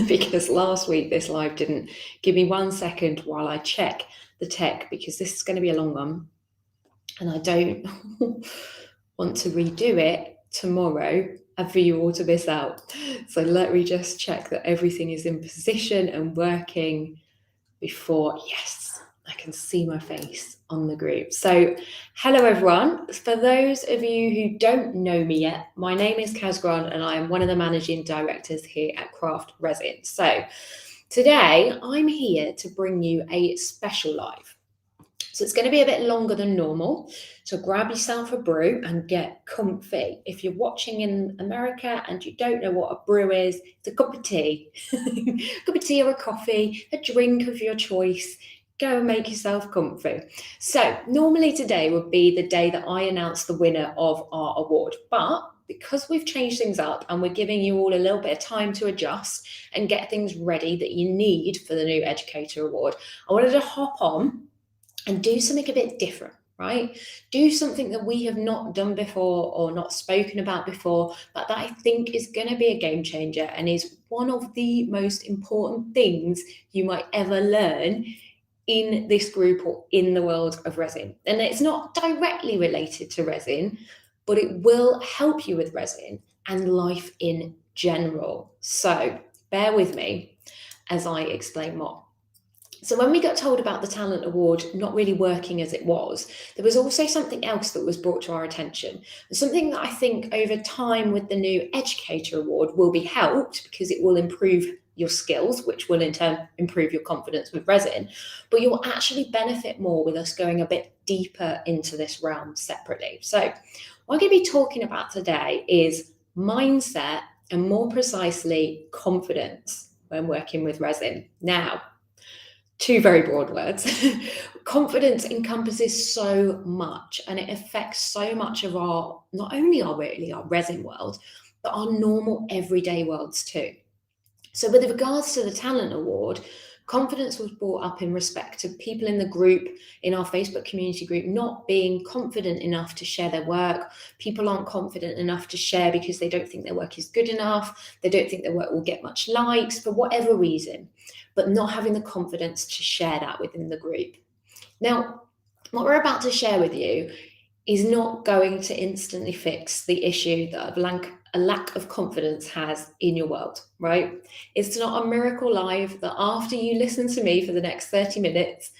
because last week this live didn't give me 1 second while I check the tech, because this is going to be a long one and I don't want to redo it tomorrow and for you all to miss out. So let me just check that everything is in position and working before, yes, I can see my face on the group. So hello everyone. For those of you who don't know me yet, my name is Kaz Grant and I am one of the managing directors here at Craft Resin. So today I'm here to bring you a special live. So it's going to be a bit longer than normal. So grab yourself a brew and get comfy. If you're watching in America and you don't know what a brew is, it's a cup of tea. A cup of tea or a coffee, a drink of your choice. Go and make yourself comfy. So normally today would be the day that I announce the winner of our award. But because we've changed things up and we're giving you all a little bit of time to adjust and get things ready that you need for the new Educator Award, I wanted to hop on and do something a bit different, right? Do something that we have not done before or not spoken about before, but that I think is going to be a game changer and is one of the most important things you might ever learn in this group or in the world of resin. And it's not directly related to resin, but it will help you with resin and life in general. So bear with me as I explain more. So when we got told about the Talent Award not really working as it was, there was also something else that was brought to our attention. And something that I think over time with the new Educator Award will be helped because it will improve your skills, which will in turn improve your confidence with resin, but you'll actually benefit more with us going a bit deeper into this realm separately. So what I'm going to be talking about today is mindset and more precisely confidence when working with resin. Now, two very broad words. Confidence encompasses so much and it affects so much of our, not only our resin world, but our normal everyday worlds too. So with regards to the Talent Award, confidence was brought up in respect to people in the group, in our Facebook community group, not being confident enough to share their work. People aren't confident enough to share because they don't think their work is good enough. They don't think their work will get much likes for whatever reason, but not having the confidence to share that within the group. Now, what we're about to share with you is not going to instantly fix the issue that a lack of confidence has in your world, right? It's not a miracle live that after you listen to me for the next 30 minutes,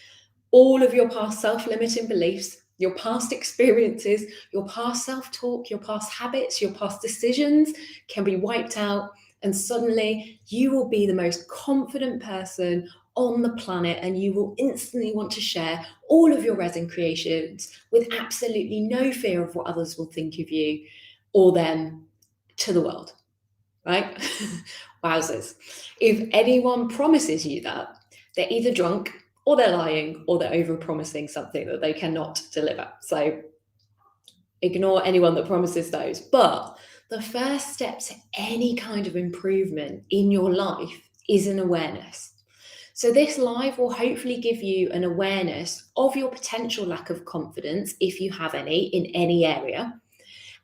all of your past self-limiting beliefs, your past experiences, your past self-talk, your past habits, your past decisions can be wiped out, and suddenly you will be the most confident person on the planet and you will instantly want to share all of your resin creations with absolutely no fear of what others will think of you or them to the world, right? Wowzers. If anyone promises you that, they're either drunk or they're lying or they're over-promising something that they cannot deliver. So ignore anyone that promises those. But the first step to any kind of improvement in your life is an awareness. So this live will hopefully give you an awareness of your potential lack of confidence, if you have any, in any area.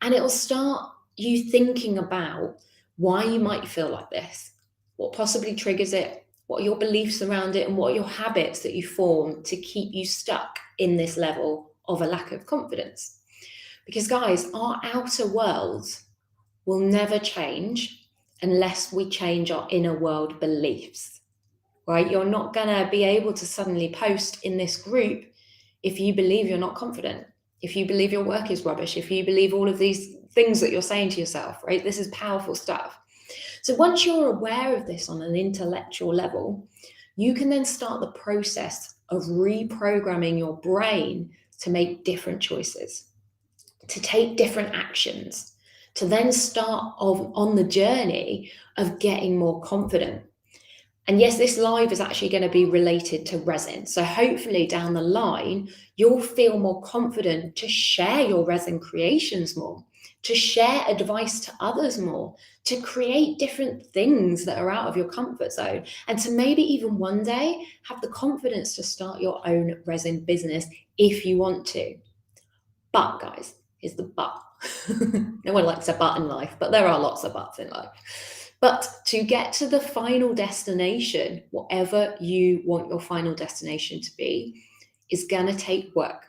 And it will start you thinking about why you might feel like this, what possibly triggers it, what are your beliefs around it, and what are your habits that you form to keep you stuck in this level of a lack of confidence. Because guys, our outer world will never change unless we change our inner world beliefs, right? You're not gonna be able to suddenly post in this group if you believe you're not confident, if you believe your work is rubbish, if you believe all of these things that you're saying to yourself, right? This is powerful stuff. So once you're aware of this on an intellectual level, you can then start the process of reprogramming your brain to make different choices, to take different actions, to then start on the journey of getting more confident. And yes, this live is actually going to be related to resin. So hopefully down the line, you'll feel more confident to share your resin creations more, to share advice to others more, to create different things that are out of your comfort zone, and to maybe even one day have the confidence to start your own resin business if you want to. But guys, here's the but. No one likes a but in life, but there are lots of buts in life. But to get to the final destination, whatever you want your final destination to be, is going to take work.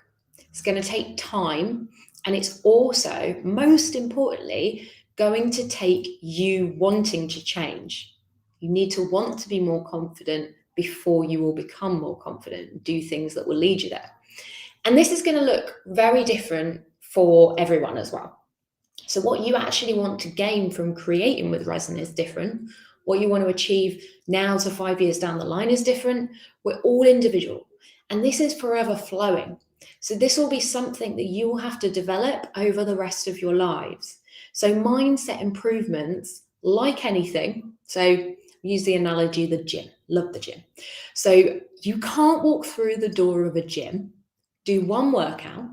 It's going to take time. And it's also, most importantly, going to take you wanting to change. You need to want to be more confident before you will become more confident and do things that will lead you there. And this is going to look very different for everyone as well. So what you actually want to gain from creating with resin is different. What you want to achieve now to 5 years down the line is different. We're all individual. And this is forever flowing. So this will be something that you will have to develop over the rest of your lives. So mindset improvements, like anything, so use the analogy of the gym. Love the gym. So you can't walk through the door of a gym, do one workout,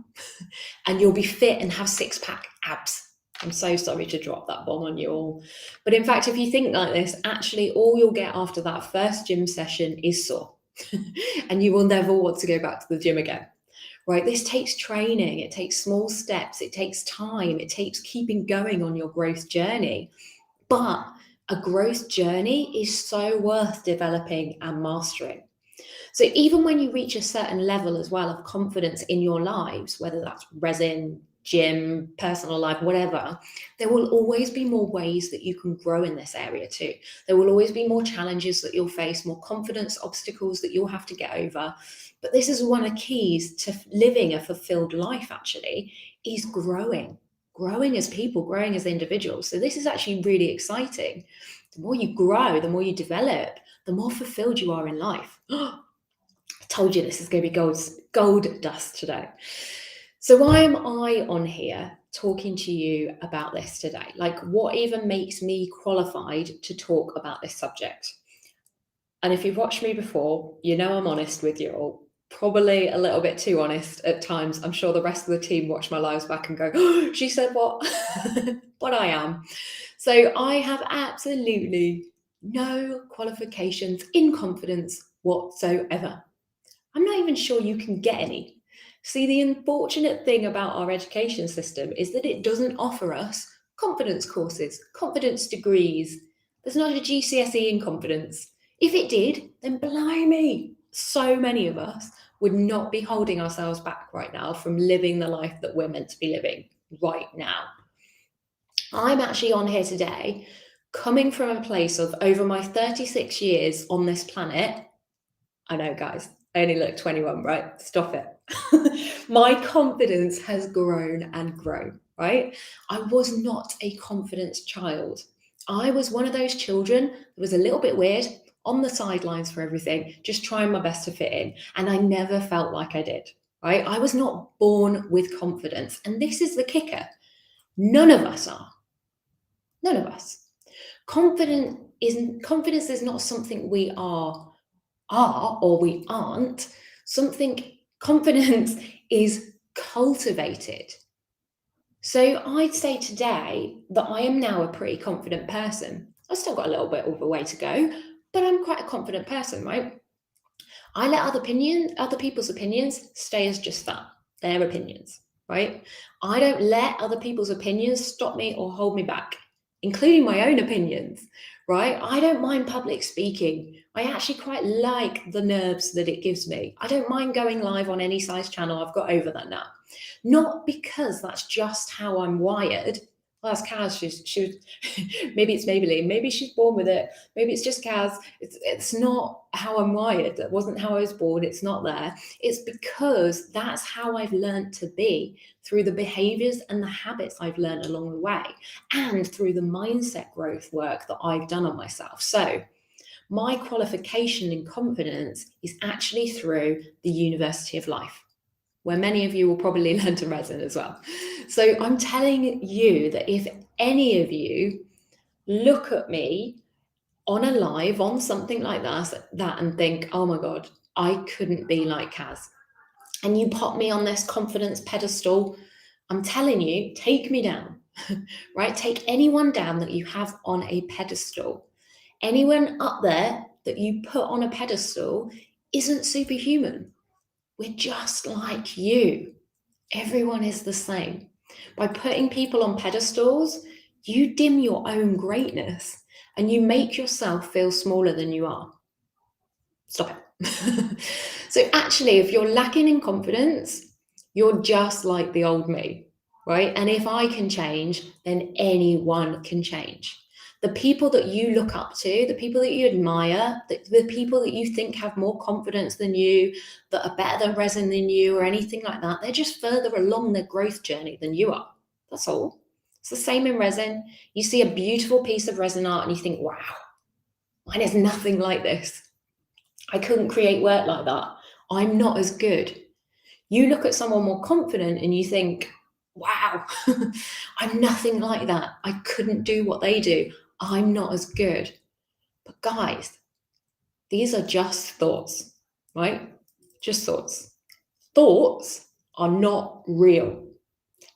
and you'll be fit and have six-pack abs. I'm so sorry to drop that bomb on you all. But in fact, if you think like this, actually all you'll get after that first gym session is sore. And you will never want to go back to the gym again. Right? This takes training. It takes small steps. It takes time. It takes keeping going on your growth journey. But a growth journey is so worth developing and mastering. So even when you reach a certain level as well of confidence in your lives, whether that's resin, gym, personal life, whatever, there will always be more ways that you can grow in this area too. There will always be more challenges that you'll face, more confidence obstacles that you'll have to get over. But this is one of the keys to living a fulfilled life, actually, is growing as people, growing as individuals. So this is actually really exciting. The more you grow, the more you develop, the more fulfilled you are in life. I told you this is going to be gold dust today. So why am I on here talking to you about this today? Like, what even makes me qualified to talk about this subject? And if you've watched me before, you know I'm honest with you all. Probably a little bit too honest at times. I'm sure the rest of the team watch my lives back and go, oh, she said what? But I am. So I have absolutely no qualifications in confidence whatsoever. I'm not even sure you can get any. See, the unfortunate thing about our education system is that it doesn't offer us confidence courses, confidence degrees. There's not a GCSE in confidence. If it did, then blimey, so many of us would not be holding ourselves back right now from living the life that we're meant to be living right now. I'm actually on here today coming from a place of over my 36 years on this planet. I know, guys, I only look 21, right? Stop it. My confidence has grown and grown, right? I was not a confident child. I was one of those children that was a little bit weird, on the sidelines for everything, just trying my best to fit in. And I never felt like I did, right? I was not born with confidence. And this is the kicker. None of us are. None of us. Confidence is not something we are or we aren't. Confidence is cultivated. So I'd say today that I am now a pretty confident person. I've still got a little bit of a way to go, but I'm quite a confident person, right? I let other people's opinions stay as just that, their opinions, right? I don't let other people's opinions stop me or hold me back, including my own opinions, right? I don't mind public speaking. I actually quite like the nerves that it gives me. I don't mind going live on any size channel. I've got over that now. Not because that's just how I'm wired. Well, that's Kaz. She maybe it's Maybelline. Maybe she's born with it. Maybe it's just Kaz. It's not how I'm wired. That wasn't how I was born. It's not there. It's because that's how I've learned to be through the behaviors and the habits I've learned along the way, and through the mindset growth work that I've done on myself. So my qualification in confidence is actually through the University of Life, where many of you will probably learn to resin as well. So I'm telling you that if any of you look at me on a live, on something like that and think, oh my God, I couldn't be like Kaz, and you pop me on this confidence pedestal, I'm telling you, take me down, right? Take anyone down that you have on a pedestal. Anyone up there that you put on a pedestal isn't superhuman. We're just like you. Everyone is the same. By putting people on pedestals, you dim your own greatness. and you make yourself feel smaller than you are. Stop it. So actually, if you're lacking in confidence, you're just like the old me, right? And if I can change, then anyone can change. The people that you look up to, the people that you admire, the people that you think have more confidence than you, that are better than resin than you, or anything like that, they're just further along their growth journey than you are. That's all. It's the same in resin. You see a beautiful piece of resin art and you think, wow, mine is nothing like this. I couldn't create work like that. I'm not as good. You look at someone more confident and you think, wow, I'm nothing like that. I couldn't do what they do. I'm not as good. But guys, these are just thoughts, right? Just thoughts. Thoughts are not real.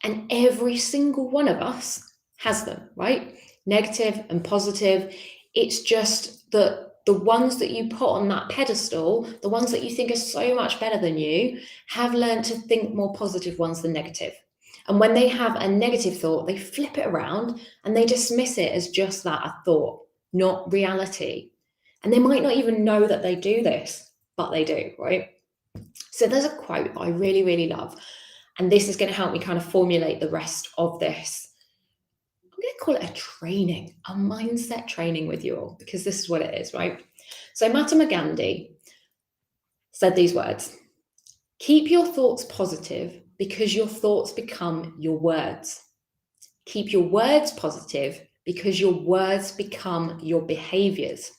And every single one of us has them, right? Negative and positive. It's just that the ones that you put on that pedestal, the ones that you think are so much better than you, have learned to think more positive ones than negative. And when they have a negative thought, they flip it around and they dismiss it as just that, a thought, not reality. And they might not even know that they do this, but they do, right? So there's a quote I really, really love. And this is going to help me kind of formulate the rest of this. I'm going to call it a training, a mindset training with you all, because this is what it is, right? So Mahatma Gandhi said these words: keep your thoughts positive because your thoughts become your words. Keep your words positive because your words become your behaviors.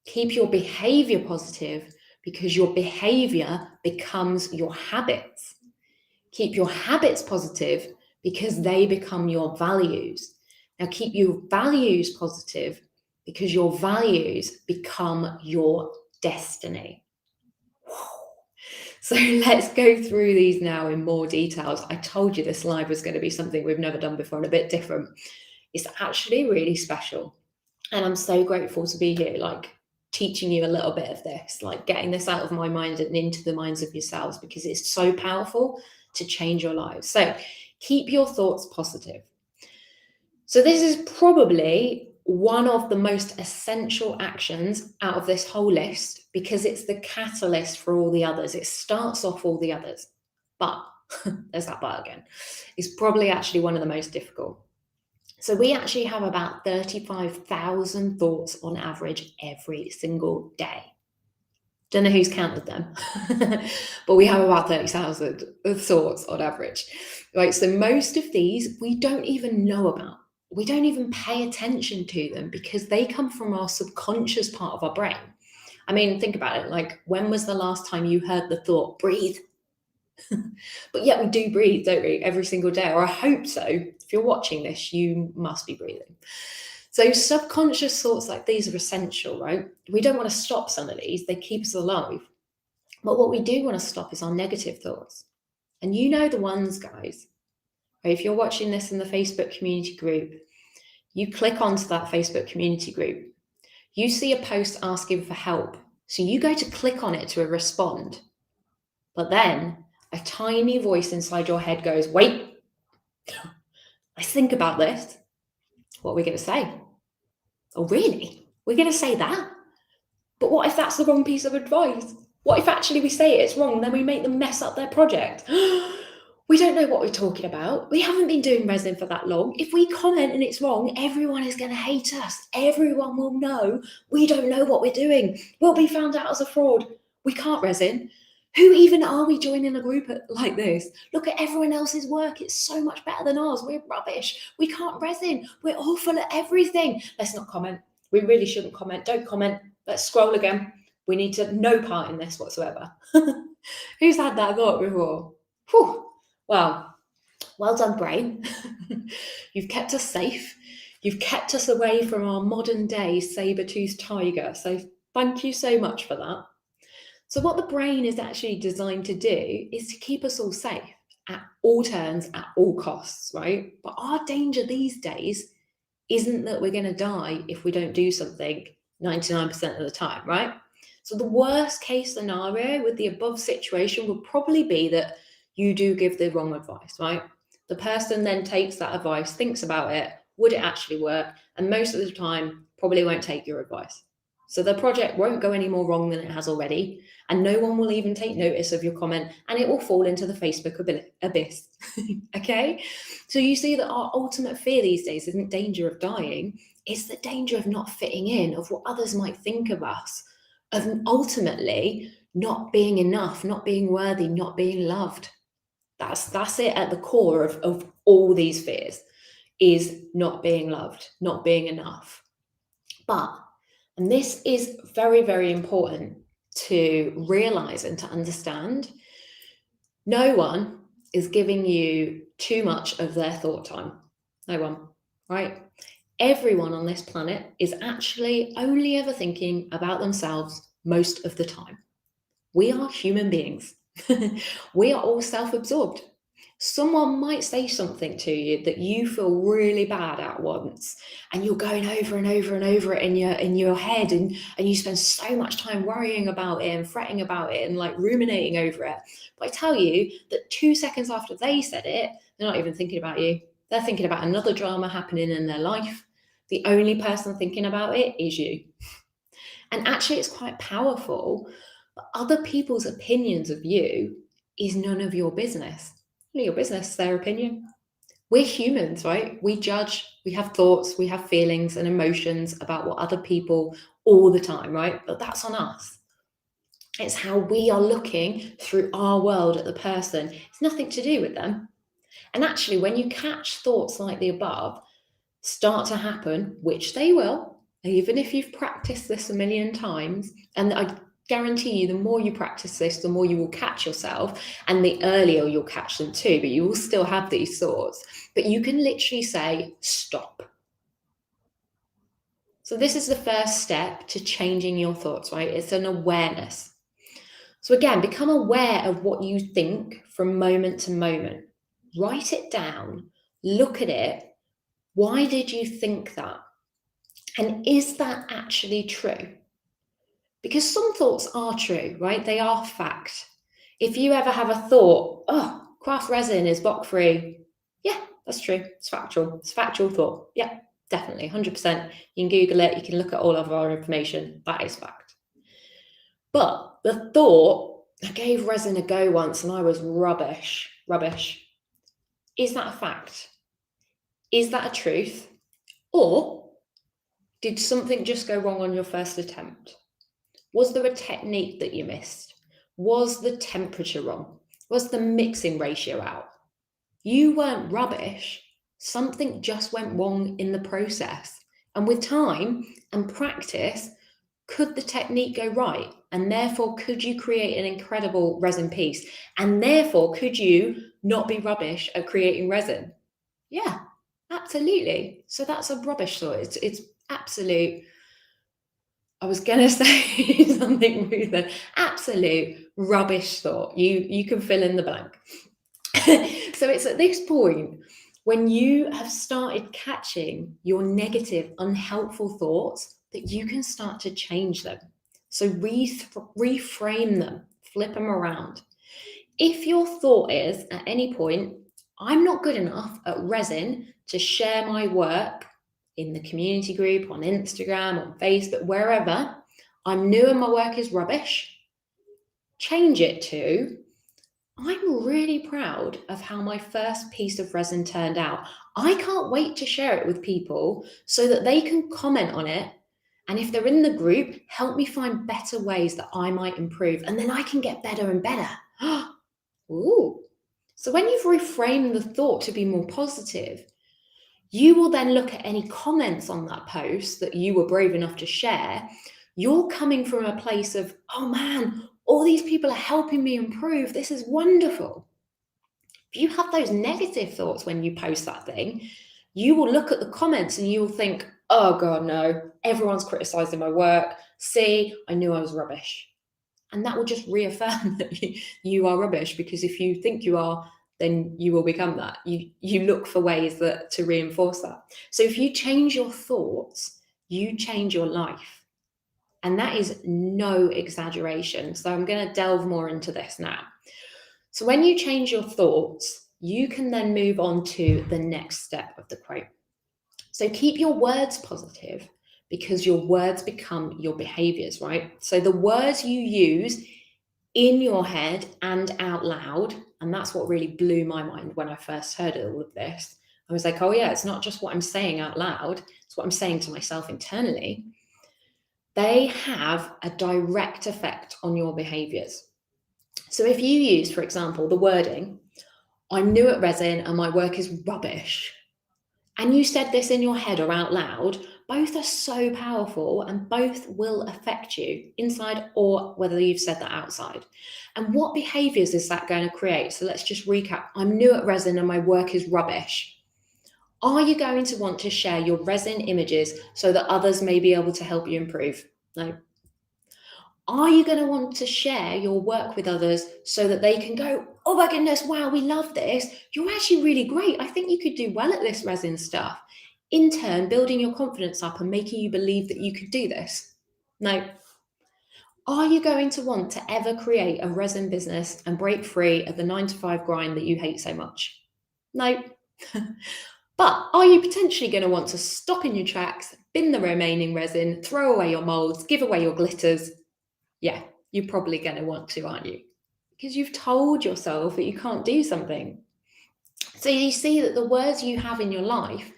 Keep your behavior positive because your behavior becomes your habits. Keep your habits positive because they become your values. Now keep your values positive because your values become your destiny. So let's go through these now in more details. I told you this live was going to be something we've never done before and a bit different. It's actually really special. And I'm so grateful to be here, like teaching you a little bit of this, like getting this out of my mind and into the minds of yourselves, because it's so powerful to change your lives. So keep your thoughts positive. So this is probably one of the most essential actions out of this whole list, because it's the catalyst for all the others. It starts off all the others. But there's that but again. It's probably actually one of the most difficult. So we actually have about 35,000 thoughts on average every single day. Don't know who's counted them, but we have about 30,000 thoughts on average, right? So most of these we don't even know about. We don't even pay attention to them because they come from our subconscious part of our brain. I mean, think about it. Like, when was the last time you heard the thought, breathe? But yet we do breathe, don't we? Every single day, or I hope so. If you're watching this, you must be breathing. So subconscious thoughts like these are essential, right? We don't want to stop some of these. They keep us alive. But what we do want to stop is our negative thoughts. And you know the ones, guys. If you're watching this in the Facebook community group, you click onto that Facebook community group. You see a post asking for help. So you go to click on it to respond. But then a tiny voice inside your head goes, wait, let's think about this. What are we going to say? Oh, really? We're going to say that? But what if that's the wrong piece of advice? What if actually we say it's wrong, then we make them mess up their project? We don't know what we're talking about. We haven't been doing resin for that long. If we comment and it's wrong, everyone is going to hate us. Everyone will know we don't know what we're doing. We'll be found out as a fraud. We can't resin. Who even are we joining a group like this? Look at everyone else's work. It's so much better than ours. We're rubbish. We can't resin. We're awful at everything. Let's not comment. We really shouldn't comment. Don't comment. Let's scroll again. We need to no part in this whatsoever. Who's had that thought before? Whew. Well done, brain. You've kept us safe. You've kept us away from our modern day saber-toothed tiger. So thank you so much for that. So what the brain is actually designed to do is to keep us all safe at all turns, at all costs, right? But our danger these days isn't that we're going to die if we don't do something 99% of the time, right? So the worst case scenario with the above situation would probably be that you do give the wrong advice, right? The person then takes that advice, thinks about it, would it actually work? And most of the time, probably won't take your advice. So the project won't go any more wrong than it has already, and no one will even take notice of your comment, and it will fall into the Facebook abyss. Okay? So you see that our ultimate fear these days isn't danger of dying, it's the danger of not fitting in, of what others might think of us, of ultimately not being enough, not being worthy, not being loved. That's it at the core of all these fears, is not being loved, not being enough. But, and this is very, very important to realize and to understand, no one is giving you too much of their thought time. No one, right? Everyone on this planet is actually only ever thinking about themselves most of the time. We are human beings. We are all self-absorbed. Someone might say something to you that you feel really bad at once, and you're going over and over and over it in your head, and you spend so much time worrying about it and fretting about it and like ruminating over it. But I tell you that 2 seconds after they said it, they're not even thinking about you. They're thinking about another drama happening in their life. The only person thinking about it is you. And actually, it's quite powerful, but other people's opinions of you is none of your business. None of your business, their opinion. We're humans, right? We judge, we have thoughts, we have feelings and emotions about what other people all the time, right? But that's on us. It's how we are looking through our world at the person. It's nothing to do with them. And actually, when you catch thoughts like the above start to happen, which they will, even if you've practiced this a million times, and I guarantee you, the more you practice this, the more you will catch yourself, and the earlier you'll catch them too, but you will still have these thoughts. But you can literally say, stop. So this is the first step to changing your thoughts, right? It's an awareness. So again, become aware of what you think from moment to moment. Write it down, look at it. Why did you think that? And is that actually true? Because some thoughts are true, right? They are fact. If you ever have a thought, oh, craft resin is block free. Yeah, that's true. It's factual. It's a factual thought. Yeah, definitely, 100%. You can Google it. You can look at all of our information. That is fact. But the thought, I gave resin a go once and I was rubbish. Is that a fact? Is that a truth? Or did something just go wrong on your first attempt? Was there a technique that you missed? Was the temperature wrong? Was the mixing ratio out? You weren't rubbish. Something just went wrong in the process. And with time and practice, could the technique go right? And therefore, could you create an incredible resin piece? And therefore, could you not be rubbish at creating resin? Yeah, absolutely. So that's a rubbish thought. It's absolute. I was gonna say something rude then. Absolute rubbish thought. You can fill in the blank. So it's at this point when you have started catching your negative, unhelpful thoughts that you can start to change them. So reframe them, flip them around. If your thought is at any point, I'm not good enough at resin to share my work in the community group, on Instagram, on Facebook, wherever, I'm new and my work is rubbish, change it to, I'm really proud of how my first piece of resin turned out. I can't wait to share it with people so that they can comment on it. And if they're in the group, help me find better ways that I might improve. And then I can get better and better. Ooh. So when you've reframed the thought to be more positive, you will then look at any comments on that post that you were brave enough to share. You're coming from a place of, oh man, all these people are helping me improve. This is wonderful. If you have those negative thoughts when you post that thing, you will look at the comments and you will think, oh God, no, everyone's criticizing my work. See, I knew I was rubbish. And that will just reaffirm that you are rubbish, because if you think you are, then you will become that. You look for ways to reinforce that. So if you change your thoughts, you change your life. And that is no exaggeration. So I'm going to delve more into this now. So when you change your thoughts, you can then move on to the next step of the quote. So keep your words positive, because your words become your behaviors, right? So the words you use in your head and out loud, and that's what really blew my mind when I first heard all of this. I was like, oh yeah, it's not just what I'm saying out loud, it's what I'm saying to myself internally. They have a direct effect on your behaviors. So if you use, for example, the wording, I'm new at resin and my work is rubbish, and you said this in your head or out loud, both are so powerful and both will affect you inside or whether you've said that outside. And what behaviors is that going to create? So let's just recap. I'm new at resin and my work is rubbish. Are you going to want to share your resin images so that others may be able to help you improve? No. Are you going to want to share your work with others so that they can go, oh my goodness, wow, we love this. You're actually really great. I think you could do well at this resin stuff. In turn, building your confidence up and making you believe that you could do this. No. Are you going to want to ever create a resin business and break free of the 9-to-5 grind that you hate so much? No. But are you potentially going to want to stop in your tracks, bin the remaining resin, throw away your molds, give away your glitters? Yeah, you're probably going to want to, aren't you? Because you've told yourself that you can't do something. So you see that the words you have in your life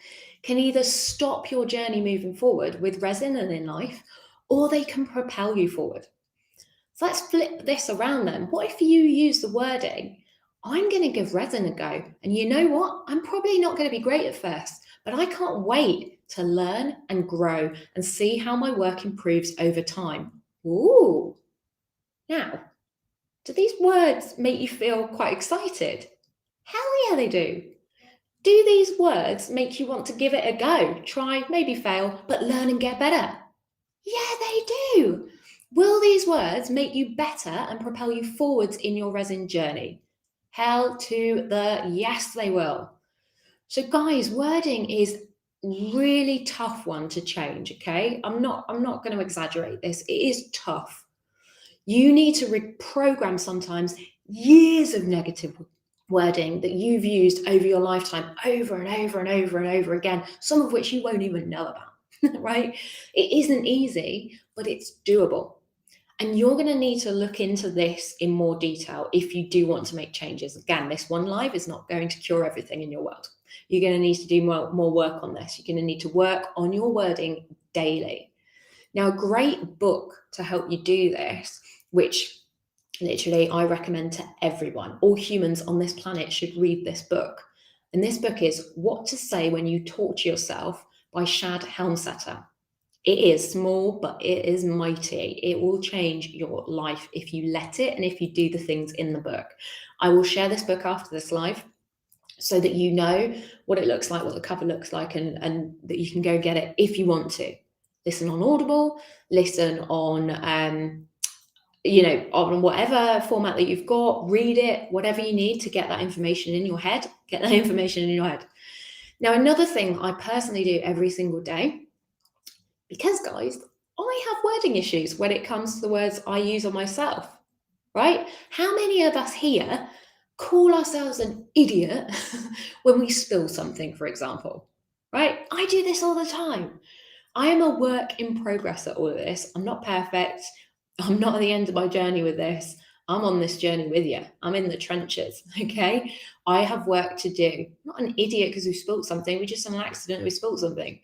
can either stop your journey moving forward with resin and in life, or they can propel you forward. So let's flip this around then. What if you use the wording, I'm going to give resin a go. And you know what? I'm probably not going to be great at first, but I can't wait to learn and grow and see how my work improves over time. Ooh. Now, do these words make you feel quite excited? Hell yeah, they do. Do these words make you want to give it a go? Try, maybe fail, but learn and get better? Yeah, they do. Will these words make you better and propel you forwards in your resin journey? Hell to the yes, they will. So guys, wording is really tough one to change, okay? I'm not going to exaggerate this. It is tough. You need to reprogram sometimes years of negative wording that you've used over your lifetime over and over and over and over again, some of which you won't even know about, right? It isn't easy, but it's doable. And you're going to need to look into this in more detail if you do want to make changes. Again, this one live is not going to cure everything in your world. You're going to need to do more work on this. You're going to need to work on your wording daily. Now, a great book to help you do this, which literally I recommend to everyone, all humans on this planet should read this book. And this book is What to Say When You Talk to Yourself by Shad Helmstetter. It is small, but it is mighty. It will change your life if you let it and if you do the things in the book. I will share this book after this live so that you know what it looks like, what the cover looks like, and that you can go get it if you want to. Listen on Audible, listen on, on whatever format that you've got, read it, whatever you need to get that information in your head, get that information in your head. Now, another thing I personally do every single day, because guys, I have wording issues when it comes to the words I use on myself, right? How many of us here call ourselves an idiot when we spill something, for example, right? I do this all the time. I am a work in progress at all of this. I'm not perfect. I'm not at the end of my journey with this. I'm on this journey with you. I'm in the trenches, okay? I have work to do. I'm not an idiot because we spilled something. We just had an accident. We spilled something.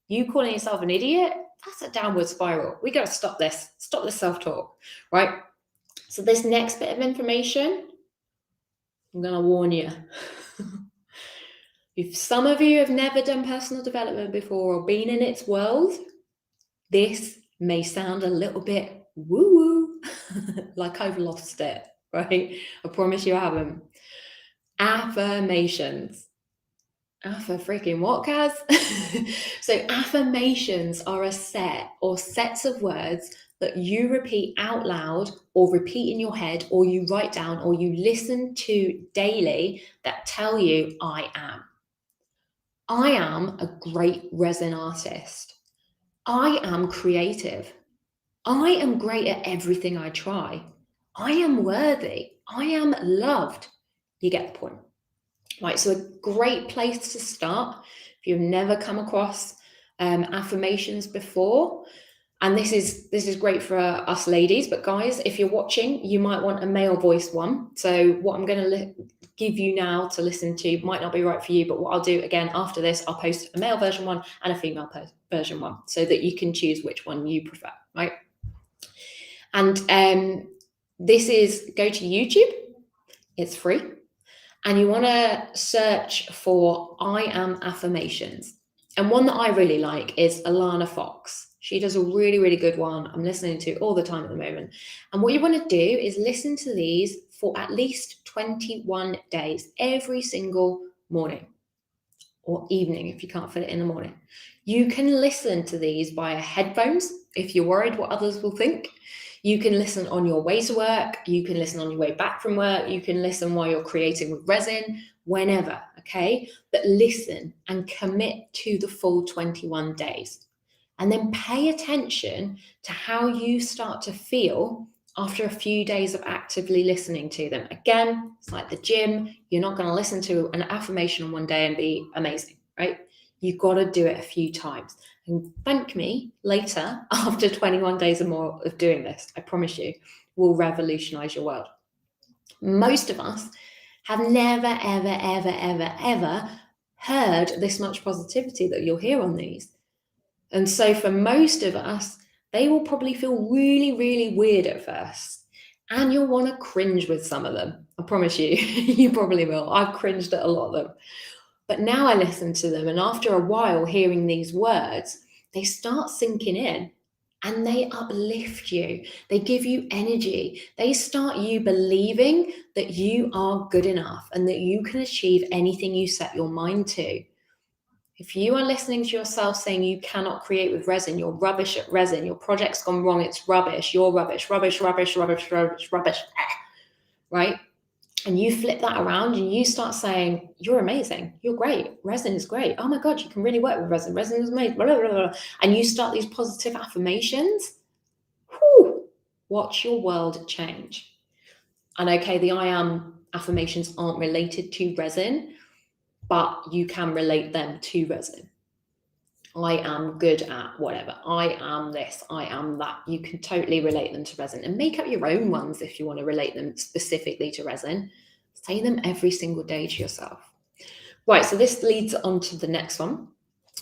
You calling yourself an idiot? That's a downward spiral. We got to stop this. Stop the self-talk, right? So this next bit of information, I'm going to warn you. If some of you have never done personal development before or been in its world, this may sound a little bit woo-woo, like I've lost it, right? I promise you I haven't. Affirmations. Freaking what, Kaz? So affirmations are a set or sets of words that you repeat out loud or repeat in your head or you write down or you listen to daily that tell you, I am. I am a great resin artist. I am creative. I am great at everything I try. I am worthy. I am loved. You get the point. Right, so a great place to start if you've never come across affirmations before. And this is great for us ladies, but guys, if you're watching, you might want a male voice one. So what I'm going to give you now to listen to might not be right for you, but what I'll do again after this, I'll post a male version one and a female version one so that you can choose which one you prefer, right? And this is, go to YouTube, it's free, and you want to search for I Am Affirmations. And one that I really like is Alana Fox. She does a really, really good one. I'm listening to all the time at the moment. And what you want to do is listen to these for at least 21 days, every single morning or evening if you can't fit it in the morning. You can listen to these via headphones if you're worried what others will think. You can listen on your way to work. You can listen on your way back from work. You can listen while you're creating with resin, whenever, okay? But listen and commit to the full 21 days. And then pay attention to how you start to feel after a few days of actively listening to them. Again, it's like the gym. You're not going to listen to an affirmation on one day and be amazing, right? You've got to do it a few times. And thank me later after 21 days or more of doing this. I promise you, will revolutionize your world. Most of us have never, ever, ever, ever, ever heard this much positivity that you'll hear on these. And so for most of us, they will probably feel really, really weird at first. And you'll want to cringe with some of them. I promise you, you probably will. I've cringed at a lot of them. But now I listen to them, and after a while hearing these words, they start sinking in and they uplift you. They give you energy. They start you believing that you are good enough and that you can achieve anything you set your mind to. If you are listening to yourself saying you cannot create with resin, you're rubbish at resin, your project's gone wrong, it's rubbish, you're rubbish, rubbish, rubbish, rubbish, rubbish, rubbish, right? And you flip that around and you start saying, you're amazing, you're great, resin is great, oh my God, you can really work with resin, resin is amazing, blah, blah, blah, blah. And you start these positive affirmations, whew, watch your world change. And okay, the I am affirmations aren't related to resin, but you can relate them to resin. I am good at whatever. I am this, I am that. You can totally relate them to resin and make up your own ones if you want to relate them specifically to resin. Say them every single day to yourself. Right, so this leads on to the next one.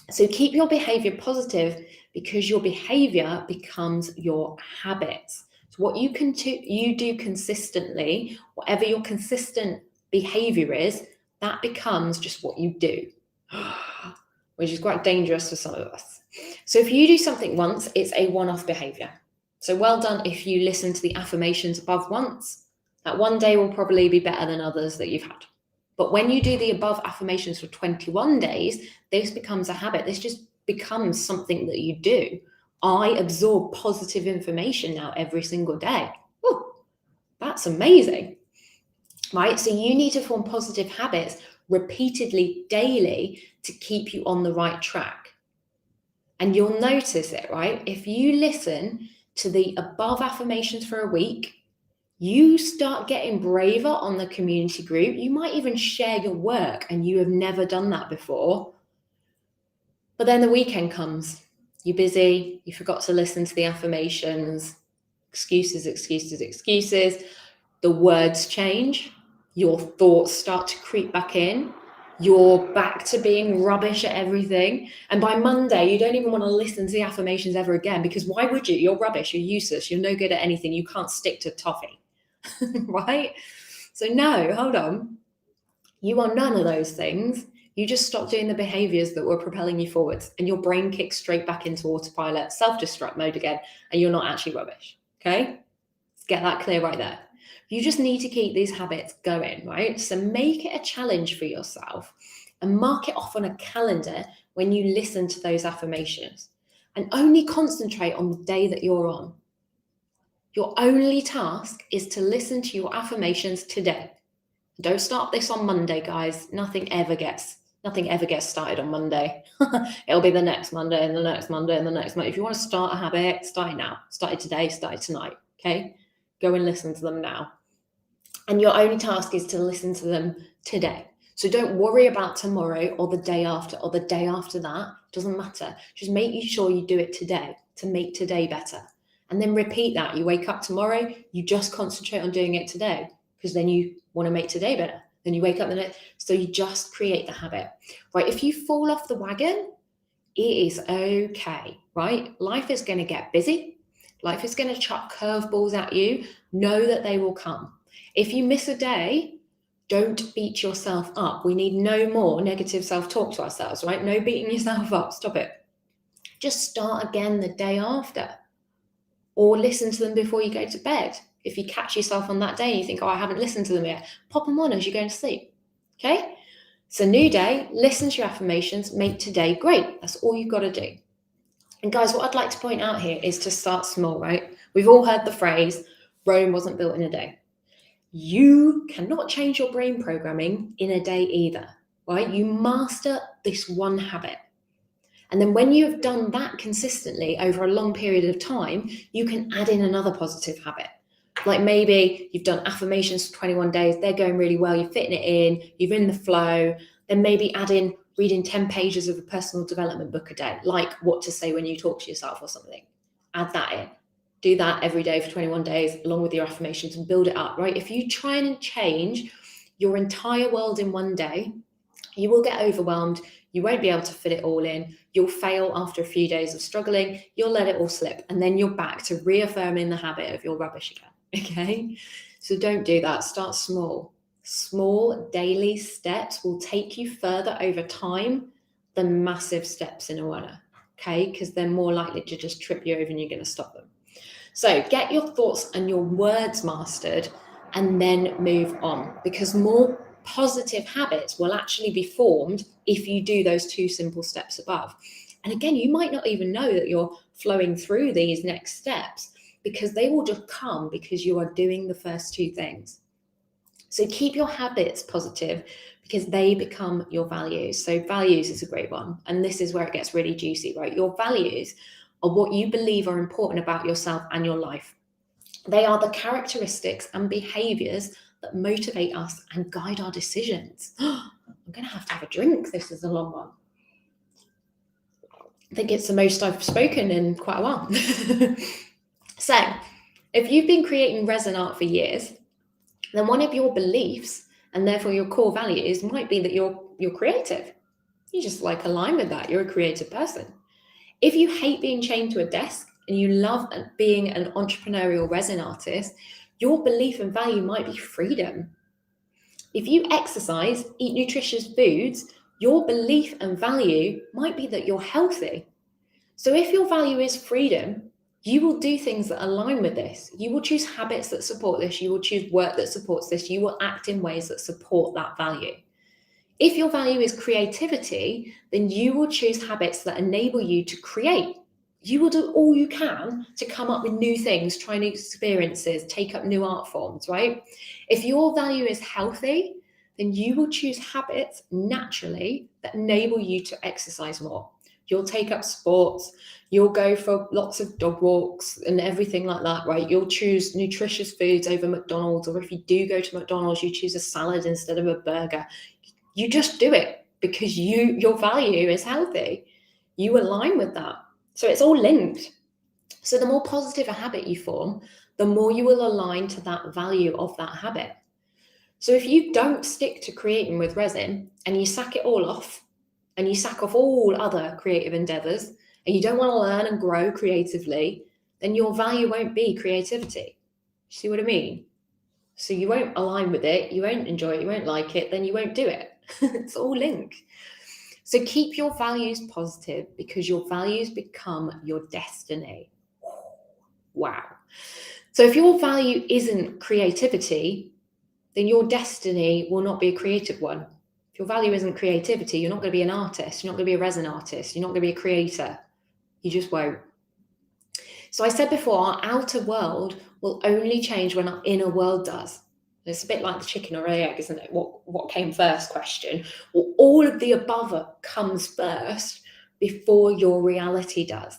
So keep your behavior positive because your behavior becomes your habits. So what you do consistently, whatever your consistent behavior is, that becomes just what you do, which is quite dangerous for some of us. So if you do something once, it's a one-off behavior. So well done if you listen to the affirmations above once. That one day will probably be better than others that you've had. But when you do the above affirmations for 21 days, this becomes a habit. This just becomes something that you do. I absorb positive information now every single day. Oh, that's amazing, right? So you need to form positive habits repeatedly daily to keep you on the right track. And you'll notice it, right? If you listen to the above affirmations for a week, you start getting braver on the community group. You might even share your work and you have never done that before. But then the weekend comes, you're busy, you forgot to listen to the affirmations, excuses, excuses, excuses. The words change, your thoughts start to creep back in. You're back to being rubbish at everything. And by Monday, you don't even want to listen to the affirmations ever again, because why would you? You're rubbish, you're useless, you're no good at anything, you can't stick to toffee, right? So no, hold on. You are none of those things. You just stop doing the behaviors that were propelling you forwards, and your brain kicks straight back into autopilot, self-destruct mode again, and you're not actually rubbish, okay? Let's get that clear right there. You just need to keep these habits going, right? So make it a challenge for yourself and mark it off on a calendar when you listen to those affirmations, and only concentrate on the day that you're on. Your only task is to listen to your affirmations today. Don't start this on Monday, guys. Nothing ever gets started on Monday. It'll be the next Monday and the next Monday and the next Monday. If you want to start a habit, start it now. Start it today, start it tonight, okay? Go and listen to them now. And your only task is to listen to them today. So don't worry about tomorrow or the day after that. Doesn't matter. Just make sure you do it today to make today better. And then repeat that. You wake up tomorrow, you just concentrate on doing it today, because then you want to make today better. Then you wake up the next, so you just create the habit, right? If you fall off the wagon, it is okay, right? Life is going to get busy. Life is going to chuck curveballs at you. Know that they will come. If you miss a day, don't beat yourself up. We need no more negative self-talk to ourselves, right? No beating yourself up. Stop it. Just start again the day after, or listen to them before you go to bed. If you catch yourself on that day and you think, oh, I haven't listened to them yet, pop them on as you're going to sleep. Okay? It's a new day. Listen to your affirmations. Make today great. That's all you've got to do. And guys, what I'd like to point out here is to start small, right? We've all heard the phrase, Rome wasn't built in a day. You cannot change your brain programming in a day either, right? You master this one habit. And then when you've done that consistently over a long period of time, you can add in another positive habit. Like maybe you've done affirmations for 21 days, they're going really well, you're fitting it in, you're in the flow, then maybe add in reading 10 pages of a personal development book a day, like what to say when you talk to yourself or something. Add that in. Do that every day for 21 days along with your affirmations and build it up, right? If you try and change your entire world in one day, you will get overwhelmed. You won't be able to fit it all in. You'll fail after a few days of struggling. You'll let it all slip. And then you're back to reaffirming the habit of your rubbish again. Okay? So don't do that. Start small. Small daily steps will take you further over time than massive steps in a runner. Okay? Because they're more likely to just trip you over and you're going to stop them. So get your thoughts and your words mastered and then move on, because more positive habits will actually be formed if you do those two simple steps above. And again, you might not even know that you're flowing through these next steps, because they will just come because you are doing the first two things. So keep your habits positive because they become your values. So values is a great one. And this is where it gets really juicy, right? Your values are what you believe are important about yourself and your life. They are the characteristics and behaviors that motivate us and guide our decisions. I'm going to have a drink. This is a long one. I think it's the most I've spoken in quite a while. So if you've been creating resin art for years, then one of your beliefs and therefore your core values might be that you're creative. You just align with that. You're a creative person. If you hate being chained to a desk and you love being an entrepreneurial resin artist, your belief and value might be freedom. If you exercise, eat nutritious foods, your belief and value might be that you're healthy. So if your value is freedom, you will do things that align with this. You will choose habits that support this. You will choose work that supports this. You will act in ways that support that value. If your value is creativity, then you will choose habits that enable you to create. You will do all you can to come up with new things, try new experiences, take up new art forms, right? If your value is healthy, then you will choose habits naturally that enable you to exercise more. You'll take up sports, you'll go for lots of dog walks and everything like that, right? You'll choose nutritious foods over McDonald's, or if you do go to McDonald's, you choose a salad instead of a burger. You just do it because your value is healthy. You align with that. So it's all linked. So the more positive a habit you form, the more you will align to that value of that habit. So if you don't stick to creating with resin and you sack it all off and you sack off all other creative endeavors and you don't want to learn and grow creatively, then your value won't be creativity. See what I mean? So you won't align with it, you won't enjoy it, you won't like it, then you won't do it. It's all linked. So keep your values positive because your values become your destiny. Wow. So if your value isn't creativity, then your destiny will not be a creative one. If your value isn't creativity, you're not going to be an artist, you're not going to be a resin artist, you're not going to be a creator. You just won't. So I said before, our outer world will only change when our inner world does. It's a bit like the chicken or egg, isn't it? What came first question? Well, all of the above comes first before your reality does.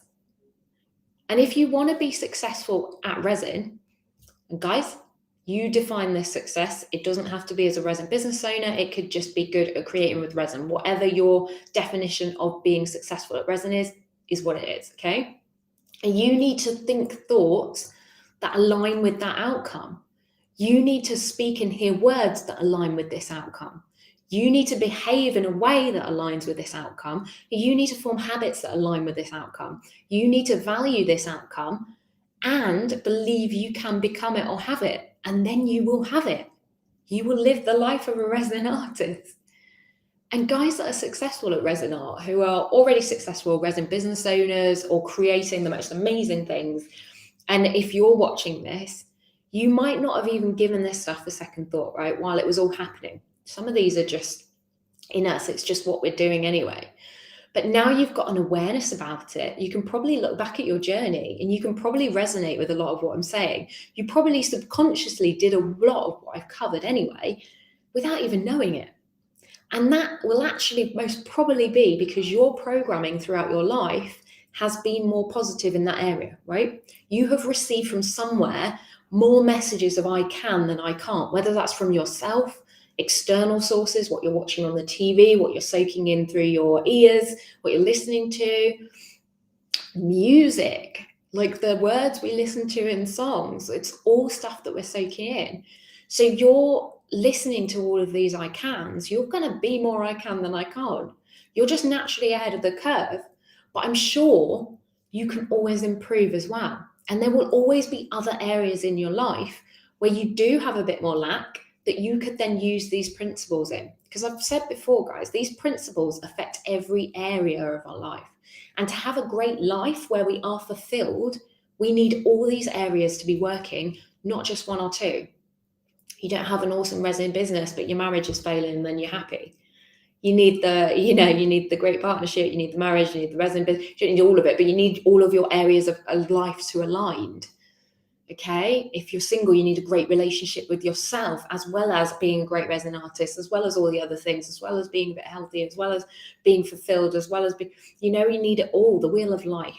And if you want to be successful at resin, and guys, You define this success. It doesn't have to be as a resin business owner. It could just be good at creating with resin. Whatever your definition of being successful at resin is what it is, okay? And you need to think thoughts that align with that outcome. You need to speak and hear words that align with this outcome. You need to behave in a way that aligns with this outcome. You need to form habits that align with this outcome. You need to value this outcome and believe you can become it or have it. And then you will have it. You will live the life of a resin artist. And guys that are successful at resin art, who are already successful resin business owners or creating the most amazing things, and if you're watching this, you might not have even given this stuff a second thought, right? While it was all happening. Some of these are just in us, it's just what we're doing anyway. But now you've got an awareness about it, you can probably look back at your journey and you can probably resonate with a lot of what I'm saying. You probably subconsciously did a lot of what I've covered anyway, without even knowing it. And that will actually most probably be because your programming throughout your life has been more positive in that area, right? You have received from somewhere more messages of I can than I can't, whether that's from yourself, external sources, what you're watching on the TV, what you're soaking in through your ears, what you're listening to, music, like the words we listen to in songs. It's all stuff that we're soaking in. So you're listening to all of these I cans, you're going to be more I can than I can't. You're just naturally ahead of the curve, but I'm sure you can always improve as well. And there will always be other areas in your life where you do have a bit more lack that you could then use these principles in. Because I've said before, guys, these principles affect every area of our life. And to have a great life where we are fulfilled, we need all these areas to be working, not just one or two. You don't have an awesome resin business, but your marriage is failing, and then you're happy. You need you need the great partnership, you need the marriage, you need the resin business, you don't need all of it, but you need all of your areas of life to aligned. Okay, if you're single, you need a great relationship with yourself, as well as being a great resin artist, as well as all the other things, as well as being a bit healthy, as well as being fulfilled, as well as you need it all. The wheel of life,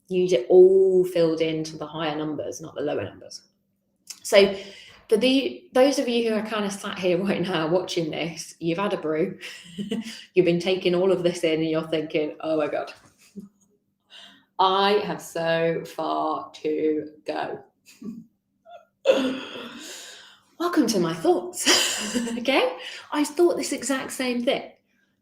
you need it all filled into the higher numbers, not the lower numbers. So for those of you who are kind of sat here right now watching this, you've had a brew, you've been taking all of this in, and you're thinking, oh my God, I have so far to go. Welcome to my thoughts. Okay, I thought this exact same thing,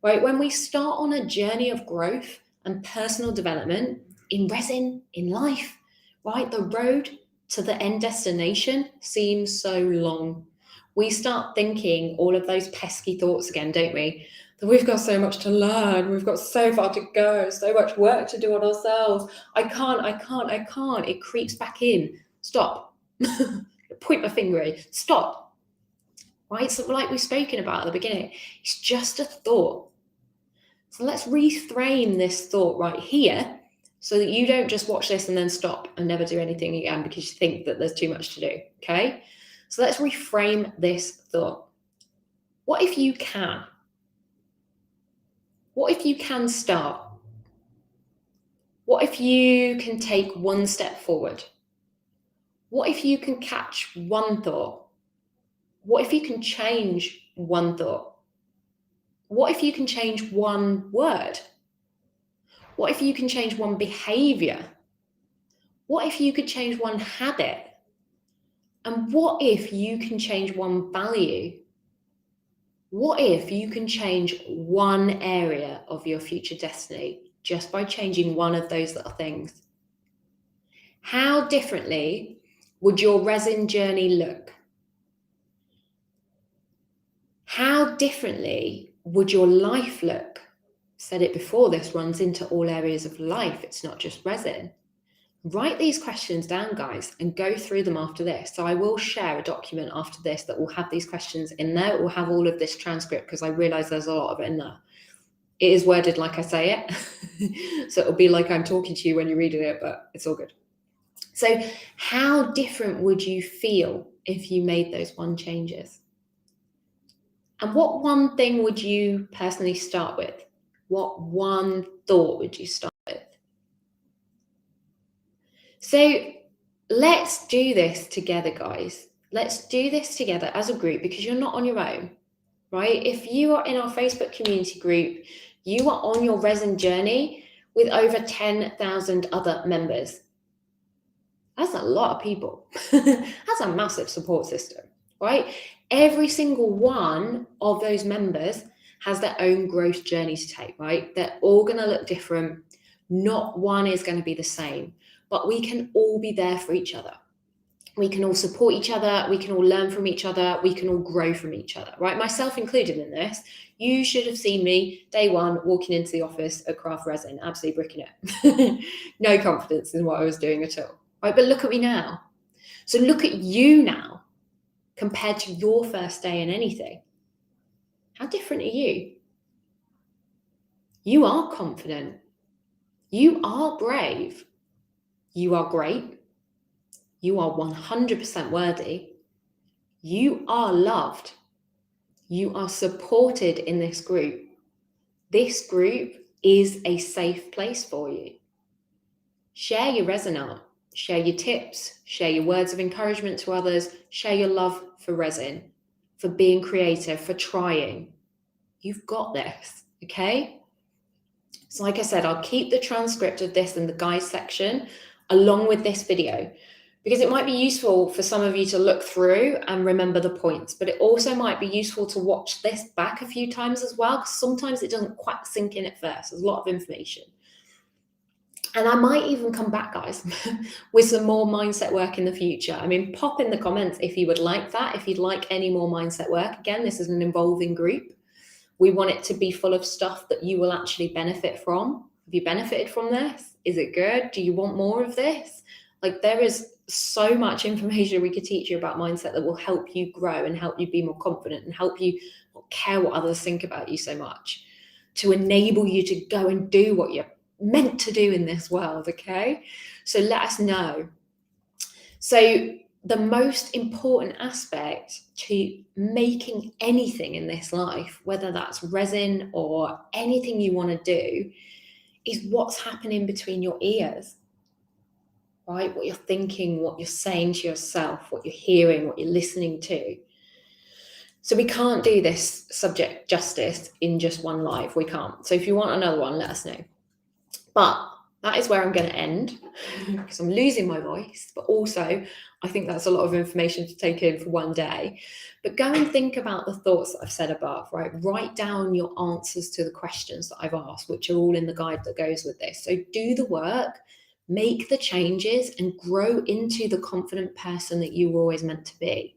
right? When we start on a journey of growth and personal development in resin, in life, right, the road to the end destination seems so long. We start thinking all of those pesky thoughts again, don't we? That we've got so much to learn, we've got so far to go, so much work to do on ourselves. I can't. It creeps back in. Stop. Point my finger at it. Stop. Right? So like we've spoken about at the beginning, it's just a thought. So let's reframe this thought right here so that you don't just watch this and then stop and never do anything again because you think that there's too much to do, okay? So let's reframe this thought. What if you can? What if you can start? What if you can take one step forward? What if you can catch one thought? What if you can change one thought? What if you can change one word? What if you can change one behavior? What if you could change one habit? And what if you can change one value? What if you can change one area of your future destiny just by changing one of those little things? How differently would your resin journey look? How differently would your life look? Said it before, this runs into all areas of life. It's not just resin. Write these questions down, guys, and go through them after this. So I will share a document after this that will have these questions in there. It will have all of this transcript because I realize there's a lot of it in there. It is worded like I say it. So it'll be like I'm talking to you when you're reading it, but it's all good. So how different would you feel if you made those one changes? And what one thing would you personally start with? What one thought would you start with? So let's do this together, guys. Let's do this together as a group, because you're not on your own, right? If you are in our Facebook community group, you are on your resin journey with over 10,000 other members. That's a lot of people. That's a massive support system, right? Every single one of those members has their own growth journey to take, right? They're all going to look different. Not one is going to be the same, but we can all be there for each other. We can all support each other. We can all learn from each other. We can all grow from each other, right? Myself included in this. You should have seen me day one walking into the office at Craft Resin, absolutely bricking it. No confidence in what I was doing at all. Right, but look at me now. So look at you now compared to your first day in anything. How different are you? You are confident. You are brave. You are great. You are 100% worthy. You are loved. You are supported in this group. This group is a safe place for you. Share your resin art. Share your tips, share your words of encouragement to others, share your love for resin, for being creative, for trying. You've got this, okay? So like I said, I'll keep the transcript of this in the guide section along with this video, because it might be useful for some of you to look through and remember the points, but it also might be useful to watch this back a few times as well, because sometimes it doesn't quite sink in at first. There's a lot of information. And I might even come back, guys, with some more mindset work in the future. I mean, pop in the comments if you would like that, if you'd like any more mindset work. Again, this is an involving group. We want it to be full of stuff that you will actually benefit from. Have you benefited from this? Is it good? Do you want more of this? Like, there is so much information we could teach you about mindset that will help you grow and help you be more confident and help you not care what others think about you so much, to enable you to go and do what you're meant to do in this world, okay? So let us know. So the most important aspect to making anything in this life, whether that's resin or anything you want to do, is what's happening between your ears, right? What you're thinking, what you're saying to yourself, what you're hearing, what you're listening to. So we can't do this subject justice in just one live. We can't. So if you want another one, let us know. But that is where I'm going to end, because I'm losing my voice, but also I think that's a lot of information to take in for one day. But go and think about the thoughts that I've said above, right? Write down your answers to the questions that I've asked, which are all in the guide that goes with this. So do the work, make the changes, and grow into the confident person that you were always meant to be.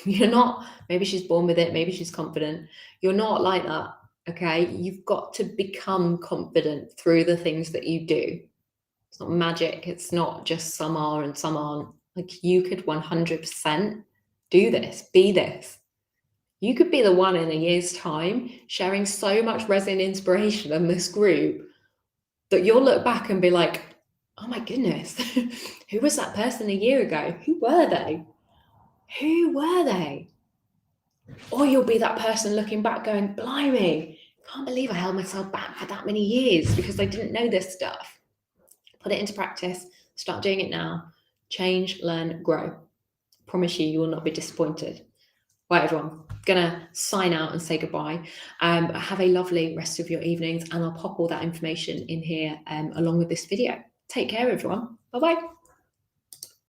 You're not, maybe she's born with it, maybe she's confident. You're not like that. Okay, you've got to become confident through the things that you do. It's not magic. It's not just some are and some aren't. Like, you could 100% do this, be this. You could be the one in a year's time sharing so much resin inspiration in this group that you'll look back and be like, oh my goodness, who was that person a year ago? Who were they? Who were they? Or you'll be that person looking back going, blimey, can't believe I held myself back for that many years because I didn't know this stuff. Put it into practice, start doing it now. Change, learn, grow. Promise you, you will not be disappointed. Right, everyone, gonna sign out and say goodbye. Have a lovely rest of your evenings, and I'll pop all that information in here along with this video. Take care, everyone. Bye-bye.